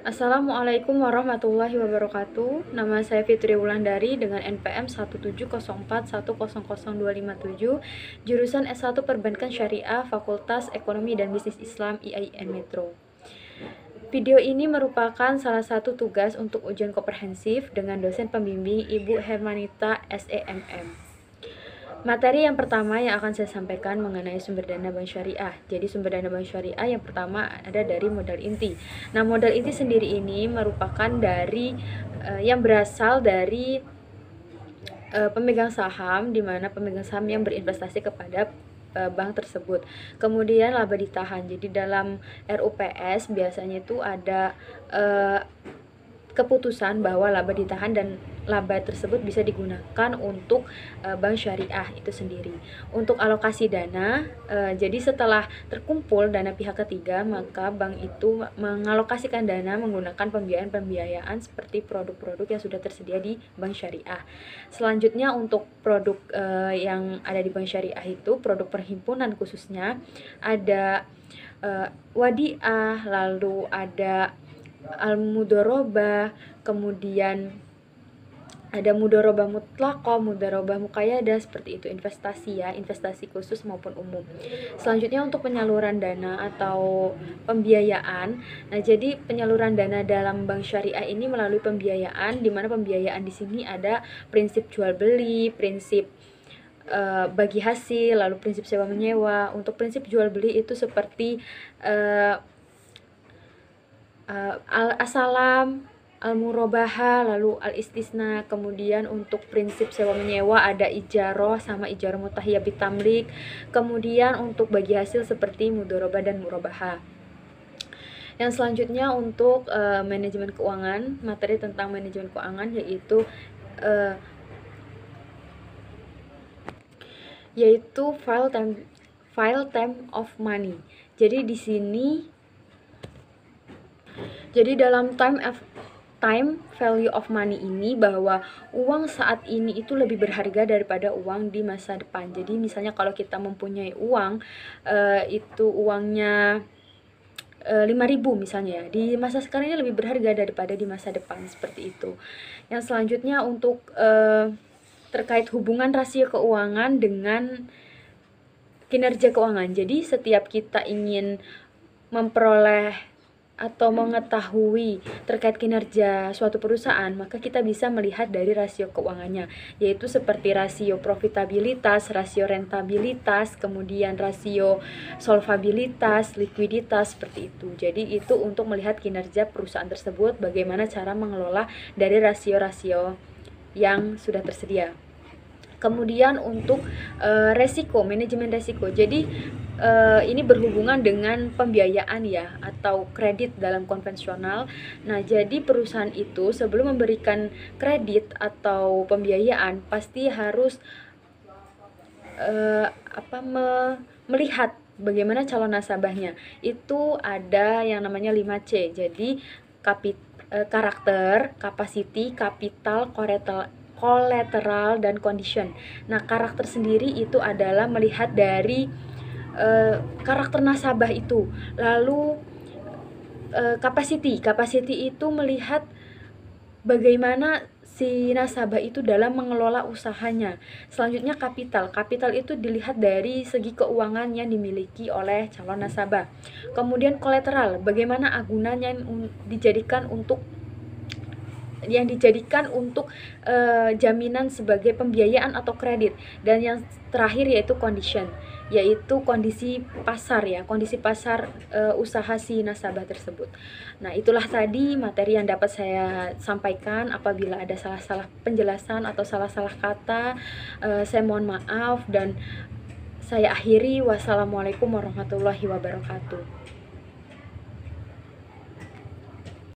Assalamualaikum warahmatullahi wabarakatuh. Nama saya Fitri Wulandari dengan NPM 17041000257, jurusan S1 Perbankan Syariah, Fakultas Ekonomi dan Bisnis Islam IAIN Metro. Video ini merupakan salah satu tugas untuk ujian komprehensif dengan dosen pembimbing Ibu Hermanita SEMM. Materi yang pertama yang akan saya sampaikan mengenai sumber dana bank syariah. Jadi sumber dana bank syariah yang pertama ada dari modal inti. Nah, modal inti sendiri ini merupakan dari yang berasal dari pemegang saham, di mana pemegang saham yang berinvestasi kepada bank tersebut. Kemudian laba ditahan. Jadi dalam RUPS biasanya itu ada keputusan bahwa laba ditahan dan laba tersebut bisa digunakan untuk bank syariah itu sendiri. Untuk alokasi dana, jadi setelah terkumpul dana pihak ketiga, maka bank itu mengalokasikan dana menggunakan pembiayaan-pembiayaan seperti produk-produk yang sudah tersedia di bank syariah. Selanjutnya untuk produk yang ada di bank syariah itu, produk perhimpunan khususnya, ada wadiah, lalu ada al-mudharabah, kemudian ada mudharabah mutlaqah, mudharabah muqayyadah, seperti itu, investasi ya, investasi khusus maupun umum. Selanjutnya untuk penyaluran dana atau pembiayaan. Nah, jadi penyaluran dana dalam bank syariah ini melalui pembiayaan, di mana pembiayaan di sini ada prinsip jual beli, prinsip bagi hasil, lalu prinsip sewa menyewa. Untuk prinsip jual beli itu seperti al-asalam, al-murabahah, lalu al-istisna. Kemudian untuk prinsip sewa menyewa ada ijaroh sama ijaroh mutahiyah bitamlik. Kemudian untuk bagi hasil seperti mudharabah dan murabahah. Yang selanjutnya untuk manajemen keuangan, materi tentang manajemen keuangan yaitu file time of money. Jadi di sini dalam time value of money ini bahwa uang saat ini itu lebih berharga daripada uang di masa depan. Jadi misalnya kalau kita mempunyai uang itu uangnya 5.000 misalnya, di masa sekarang ini lebih berharga daripada di masa depan, seperti itu. Yang selanjutnya untuk terkait hubungan rasio keuangan dengan kinerja keuangan. Jadi setiap kita ingin memperoleh atau mengetahui terkait kinerja suatu perusahaan, maka kita bisa melihat dari rasio keuangannya, yaitu seperti rasio profitabilitas, rasio rentabilitas, kemudian rasio solvabilitas, likuiditas, seperti itu. Jadi itu untuk melihat kinerja perusahaan tersebut, bagaimana cara mengelola dari rasio-rasio yang sudah tersedia. Kemudian untuk resiko, manajemen resiko. Jadi ini berhubungan dengan pembiayaan ya, atau kredit dalam konvensional. Nah, jadi perusahaan itu sebelum memberikan kredit atau pembiayaan pasti harus melihat bagaimana calon nasabahnya. Itu ada yang namanya 5C. Jadi karakter, capacity, capital, collateral, dan condition. Nah, karakter sendiri itu adalah melihat dari karakter nasabah itu. Lalu capacity itu melihat bagaimana si nasabah itu dalam mengelola usahanya. Selanjutnya kapital itu dilihat dari segi keuangan yang dimiliki oleh calon nasabah. Kemudian kolateral, bagaimana agunannya yang dijadikan untuk jaminan sebagai pembiayaan atau kredit. Dan yang terakhir yaitu condition, yaitu kondisi pasar ya, kondisi pasar usaha si nasabah tersebut. Nah, itulah tadi materi yang dapat saya sampaikan. Apabila ada salah-salah penjelasan atau salah-salah kata, saya mohon maaf, dan saya akhiri. Wassalamualaikum warahmatullahi wabarakatuh.